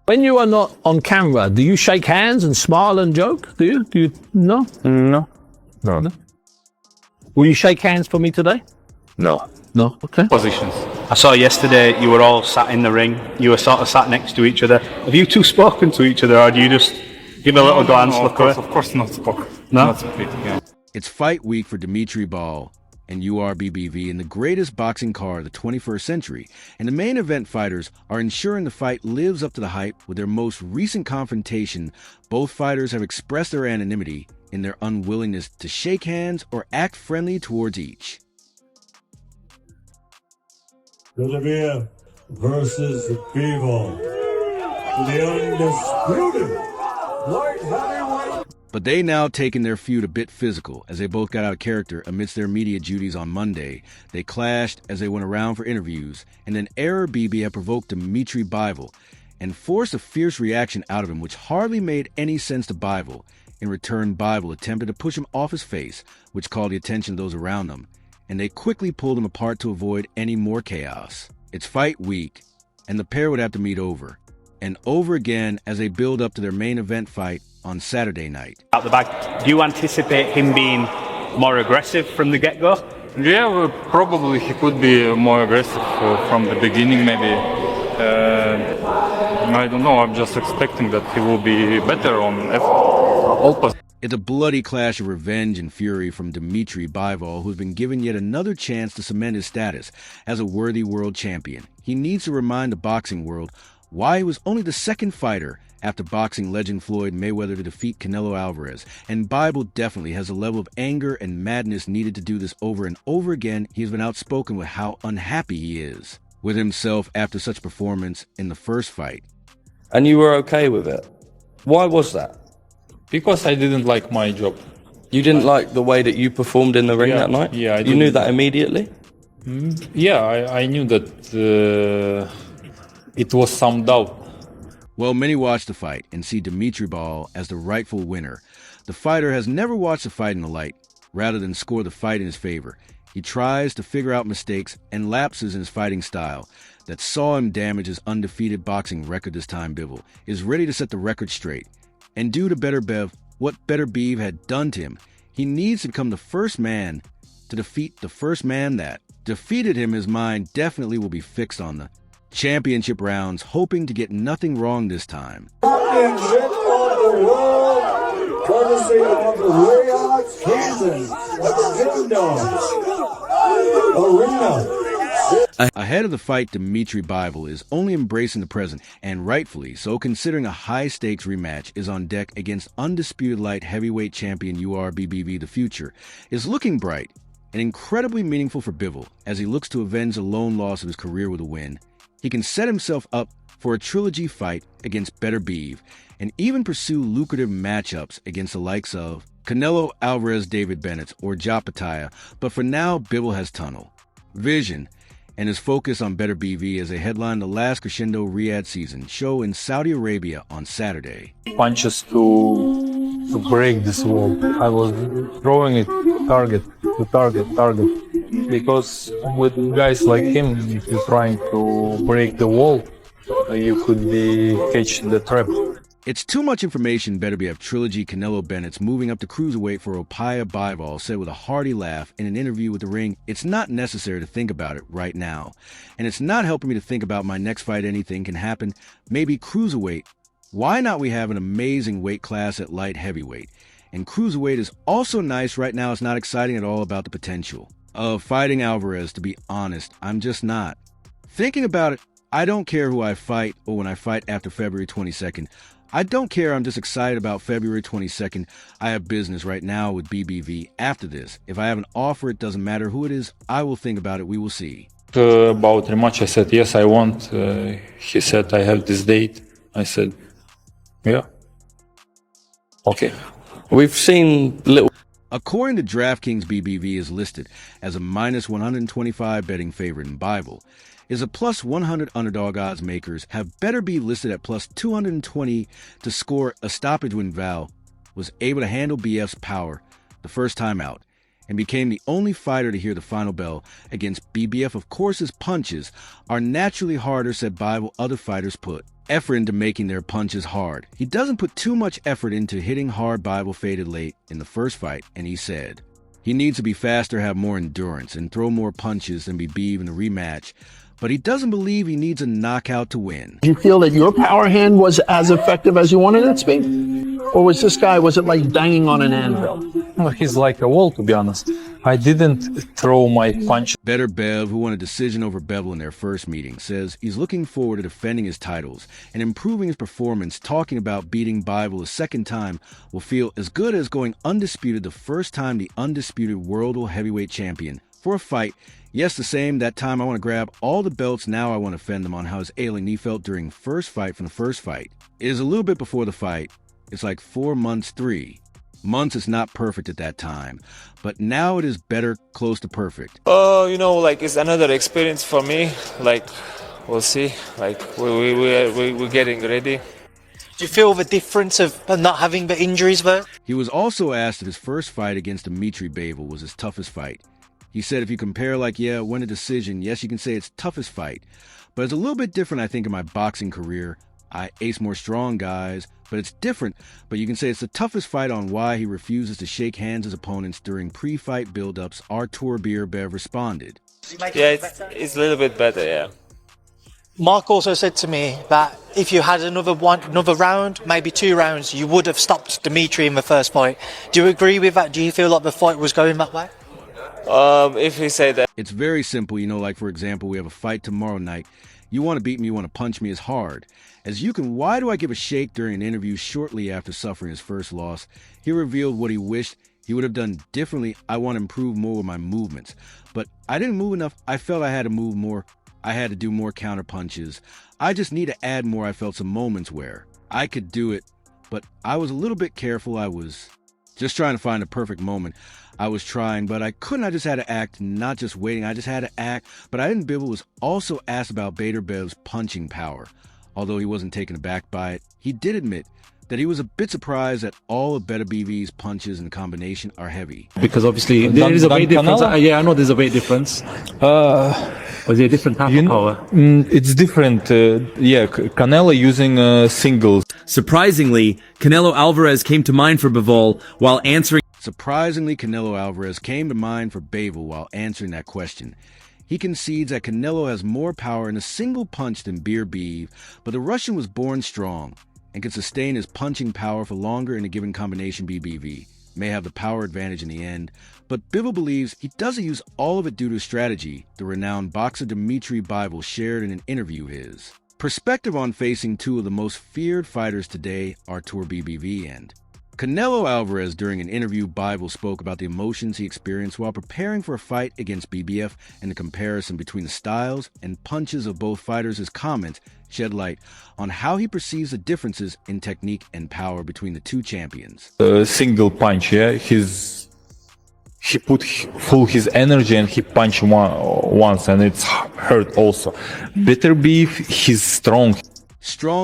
When you are not on camera, do you shake hands and smile and joke? Do you? No? No. Will you shake hands for me today? No. No? Okay. Positions. I saw yesterday you were all sat in the ring. You were sort of sat next to each other. Have you two spoken to each other, or do you just give a little glance, look away? Of course not spoken. No? Not speaking, yeah. It's fight week for Dmitry Bivol and URBBV in the greatest boxing card of the 21st century, and the main event fighters are ensuring the fight lives up to the hype. With their most recent confrontation, both fighters have expressed their anonymity in their unwillingness to shake hands or act friendly towards each. Beterbiev versus Bivol, the Undisputed light heavyweight. But they now taken their feud a bit physical, as they both got out of character amidst their media duties on Monday. They clashed as they went around for interviews, and then error BB had provoked Dmitry Bivol and forced a fierce reaction out of him, which hardly made any sense to Bivol. In return, Bivol attempted to push him off his face, which called the attention of those around them, and they quickly pulled him apart to avoid any more chaos. It's fight week, and the pair would have to meet over and over again as they build up to their main event fight on Saturday night. Out the back, do you anticipate him being more aggressive from the get-go? Yeah, well, probably he could be more aggressive from the beginning, maybe. I don't know, I'm just expecting that he will be better on all positions. It's a bloody clash of revenge and fury from Dmitry Bivol, who's been given yet another chance to cement his status as a worthy world champion. He needs to remind the boxing world why he was only the second fighter after boxing legend Floyd Mayweather to defeat Canelo Alvarez, and Bivol definitely has a level of anger and madness needed to do this over and over again. He's been outspoken with how unhappy he is with himself after such performance in the first fight. And you were okay with it? Why was that? Because I didn't like my job. You didn't like the way that you performed in the ring that night? Yeah, I You knew didn't. that immediately? Yeah, I knew that it was some doubt. Well, many watch the fight and see Dmitry Bivol as the rightful winner. The fighter has never watched the fight in the light, rather than score the fight in his favor. He tries to figure out mistakes and lapses in his fighting style that saw him damage his undefeated boxing record this time. Bivol is ready to set the record straight. And due to Beterbiev, what Beterbiev had done to him, he needs to become the first man to defeat the first man that defeated him. His mind definitely will be fixed on the championship rounds, hoping to get nothing wrong this time. Championship of the world, courtesy of Riyadh, Kansas, Arena. Ahead of the fight, Dmitry Bivol is only embracing the present, and rightfully so, considering a high-stakes rematch is on deck against undisputed light heavyweight champion URBBV. The future is looking bright and incredibly meaningful for Bivol as he looks to avenge the lone loss of his career with a win. He can set himself up for a trilogy fight against Beterbiev and even pursue lucrative matchups against the likes of Canelo Alvarez, David Bennett, or Japataya. But for now, Bivol has tunnel vision and is focused on Beterbiev as they headline the last Crescendo Riyadh season show in Saudi Arabia on Saturday. Punches to break this wall. I was throwing it target to target, because with guys like him, if you're trying to break the wall, you could be catch the trap. It's too much information. Beterbiev trilogy. Canelo Bennett's moving up to cruiserweight for Opaya. Bivol said with a hearty laugh in an interview with The Ring, "It's not necessary to think about it right now, and it's not helping me to think about my next fight. Anything can happen. Maybe cruiserweight. Why not? We have an amazing weight class at light heavyweight, and cruiserweight is also nice right now. It's not exciting at all about the potential of fighting Alvarez. To be honest, I'm just not thinking about it. I don't care who I fight or when I fight after February 22nd. I don't care. I'm just excited about February 22nd. I have business right now with BBV after this. If I have an offer, it doesn't matter who it is. I will think about it. We will see." About rematch, I said, yes, I want. He said, I have this date. I said, yeah. Okay. We've seen little... According to DraftKings, BBV is listed as a minus 125 betting favorite, and Bivol is a plus 100 underdog. Odds makers have Beterbiev listed at plus 220 to score a stoppage when Val was able to handle BF's power the first time out, and became the only fighter to hear the final bell against Bibiev. Of course, his punches are naturally harder, said Bivol. Other fighters put effort into making their punches hard. He doesn't put too much effort into hitting hard. Bivol faded late in the first fight, and he said he needs to be faster, have more endurance, and throw more punches than Bibiev in the rematch. But he doesn't believe he needs a knockout to win. Do you feel that your power hand was as effective as you wanted it to be? Or was it like banging on an anvil? Well, he's like a wall, to be honest. I didn't throw my punch. Beterbiev, who won a decision over Bivol in their first meeting, says he's looking forward to defending his titles and improving his performance. Talking about beating Bivol a second time will feel as good as going undisputed the first time the undisputed world heavyweight champion for a fight. Yes, the same. That time I want to grab all the belts. Now I want to defend them on how his ailing knee felt during first fight from the first fight. It is a little bit before the fight. It's like 4 months, 3 months. Is not perfect at that time, but now it is better, close to perfect. It's another experience for me. We'll see. We're getting ready. Do you feel the difference of not having the injuries though? He was also asked if his first fight against Dmitry Bivol was his toughest fight. He said if you compare win a decision, yes, you can say it's toughest fight. But it's a little bit different, I think, in my boxing career. I ace more strong guys, but it's different. But you can say it's the toughest fight on why he refuses to shake hands with his opponents during pre-fight build-ups. Artur Beterbiev responded. Yeah, it's a little bit better, yeah. Mark also said to me that if you had another round, maybe 2 rounds, you would have stopped Dmitry in the first fight. Do you agree with that? Do you feel like the fight was going that way? If we say that. It's very simple, for example, we have a fight tomorrow night. You want to beat me, you want to punch me as hard as you can. Why do I give a shake during an interview shortly after suffering his first loss? He revealed what he wished he would have done differently. I want to improve more with my movements, but I didn't move enough. I felt I had to move more. I had to do more counter punches. I just need to add more. I felt some moments where I could do it, but I was a little bit careful. I was just trying to find a perfect moment. I was trying, but I couldn't. I just had to act, not just waiting. I just had to act. But I didn't. Bivol was also asked about Beterbiev's punching power. Although he wasn't taken aback by it, he did admit that he was a bit surprised that all of Beterbiev's punches in combination are heavy. Because obviously there is a weight difference. Yeah, I know there's a weight difference. Was there a different type of power? It's different. Canelo using singles. Surprisingly, Canelo Alvarez came to mind for Bivol while answering. Surprisingly, Canelo Alvarez came to mind for Bivol while answering that question. He concedes that Canelo has more power in a single punch than Beterbiev, but the Russian was born strong and can sustain his punching power for longer in a given combination. Bivol may have the power advantage in the end, but Bivol believes he doesn't use all of it due to strategy. The renowned boxer Dmitry Bivol shared in an interview his perspective on facing 2 of the most feared fighters today, Artur Beterbiev and Canelo Alvarez. During an interview, Bivol spoke about the emotions he experienced while preparing for a fight against Bibiev and the comparison between the styles and punches of both fighters. His comments shed light on how he perceives the differences in technique and power between the 2 champions. Single punch, yeah. He put full his energy and he punched once and it's hurt also. Beterbiev, he's strong.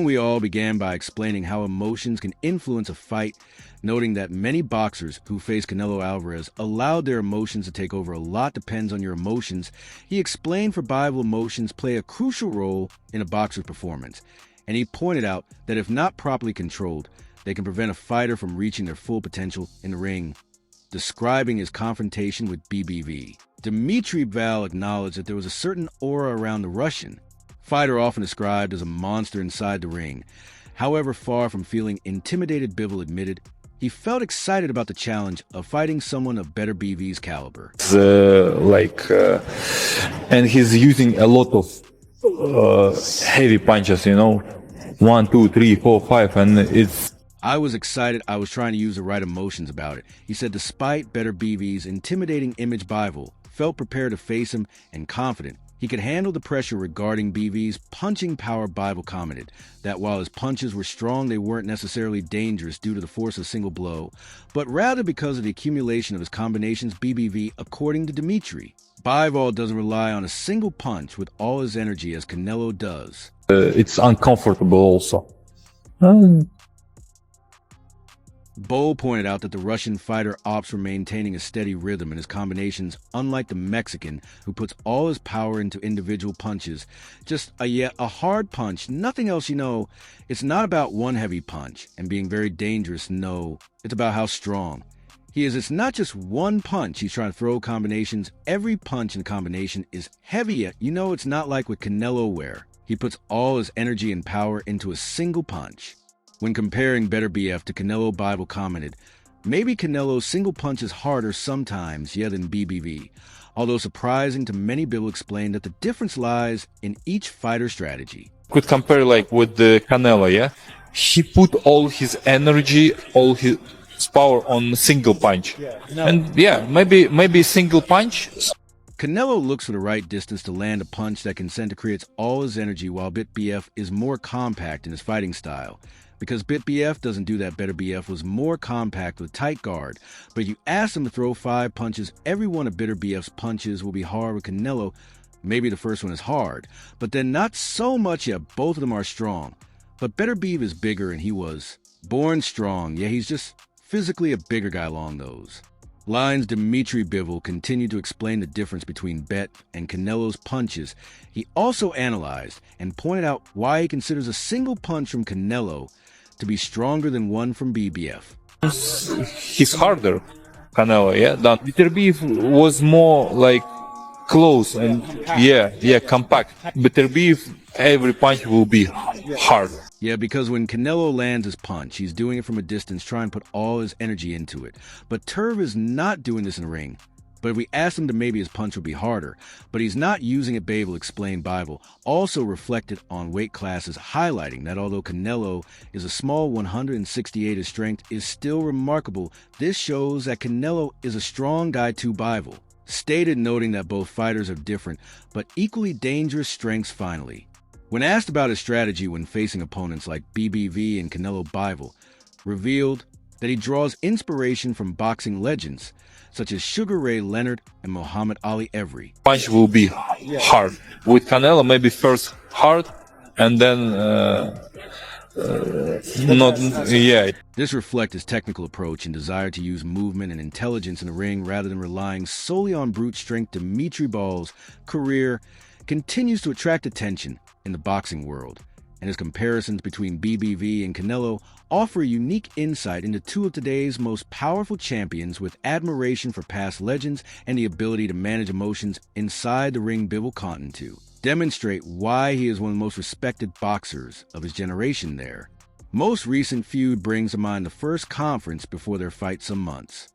We all began by explaining how emotions can influence a fight, noting that many boxers who face Canelo Alvarez allowed their emotions to take over. A lot depends on your emotions. He explained for Bivol emotions play a crucial role in a boxer's performance, and he pointed out that if not properly controlled, they can prevent a fighter from reaching their full potential in the ring. Describing his confrontation with Bivol, Dmitry Bivol acknowledged that there was a certain aura around the Russian fighter, often described as a monster inside the ring. However, far from feeling intimidated, Bivol admitted he felt excited about the challenge of fighting someone of Beterbiev's caliber. And he's using a lot of heavy punches, 1, 2, 3, 4, 5, and it's. I was excited. I was trying to use the right emotions about it. He said despite Beterbiev's intimidating image, Bivol felt prepared to face him and confident he could handle the pressure regarding Bivol's punching power. Bivol commented that while his punches were strong, they weren't necessarily dangerous due to the force of a single blow, but rather because of the accumulation of his combinations. Bivol, according to Dmitry, Bivol doesn't rely on a single punch with all his energy as Canelo does. It's uncomfortable also. Bol pointed out that the Russian fighter opts for maintaining a steady rhythm in his combinations, unlike the Mexican, who puts all his power into individual punches. Just a hard punch, nothing else, It's not about one heavy punch and being very dangerous, no. It's about how strong. It's not just one punch he's trying to throw combinations. Every punch and combination is heavy. It's not like with Canelo where he puts all his energy and power into a single punch. When comparing Beterbiev to Canelo, Bivol commented, maybe Canelo's single punch is harder sometimes, than BBV. Although surprising to many, Bivol explained that the difference lies in each fighter's strategy. Could compare with the Canelo, yeah? He put all his energy, all his power on single punch. And maybe single punch. Canelo looks for the right distance to land a punch that can centricreate all his energy, while Beterbiev is more compact in his fighting style. Because Beterbiev doesn't do that, Beterbiev was more compact with tight guard. But if you ask him to throw 5 punches, every one of Beterbiev's punches will be hard. With Canelo, maybe the first one is hard, but then not so much. Both of them are strong. But Beterbiev is bigger, and he was born strong. He's just physically a bigger guy along those lines. Dmitry Bivol continued to explain the difference between Bet and Canelo's punches. He also analyzed and pointed out why he considers a single punch from Canelo to be stronger than one from Beterbiev. He's harder, Canelo, than Beterbiev was more close and compact. Beterbiev, every punch will be hard. Because when Canelo lands his punch, he's doing it from a distance, trying to put all his energy into it. But Turv is not doing this in the ring. But if we asked him to, maybe his punch would be harder. But he's not using it, Bivol explained. Bivol also reflected on weight classes, highlighting that although Canelo is a small 168, his strength is still remarkable. This shows that Canelo is a strong guy too, Bivol stated, noting that both fighters have different but equally dangerous strengths. Finally, when asked about his strategy when facing opponents like BBV and Canelo, Bivol revealed that he draws inspiration from boxing legends such as Sugar Ray Leonard and Muhammad Ali Every. Punch will be hard. With Canelo, maybe first hard and then This reflects his technical approach and desire to use movement and intelligence in the ring rather than relying solely on brute strength. Dmitry Bivol's career continues to attract attention in the boxing world, and his comparisons between BBV and Canelo offer a unique insight into two of today's most powerful champions, with admiration for past legends and the ability to manage emotions inside the ring. Bivol continued to demonstrate why he is one of the most respected boxers of his generation there. Most recent feud brings to mind the first conference before their fight some months.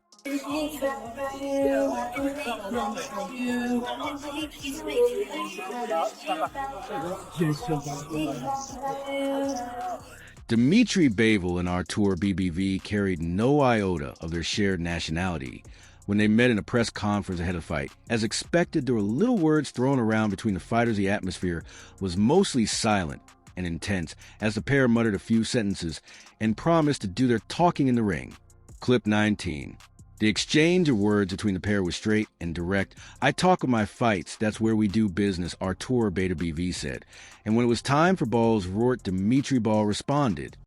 Dmitry Bivol and Artur BBV carried no iota of their shared nationality when they met in a press conference ahead of the fight. As expected, there were little words thrown around between the fighters. The atmosphere was mostly silent and intense as the pair muttered a few sentences and promised to do their talking in the ring. Clip 19. The exchange of words between the pair was straight and direct. "I talk of my fights, that's where we do business," Artur Beterbiev said. And when it was time for balls roared, Dmitry Bivol responded.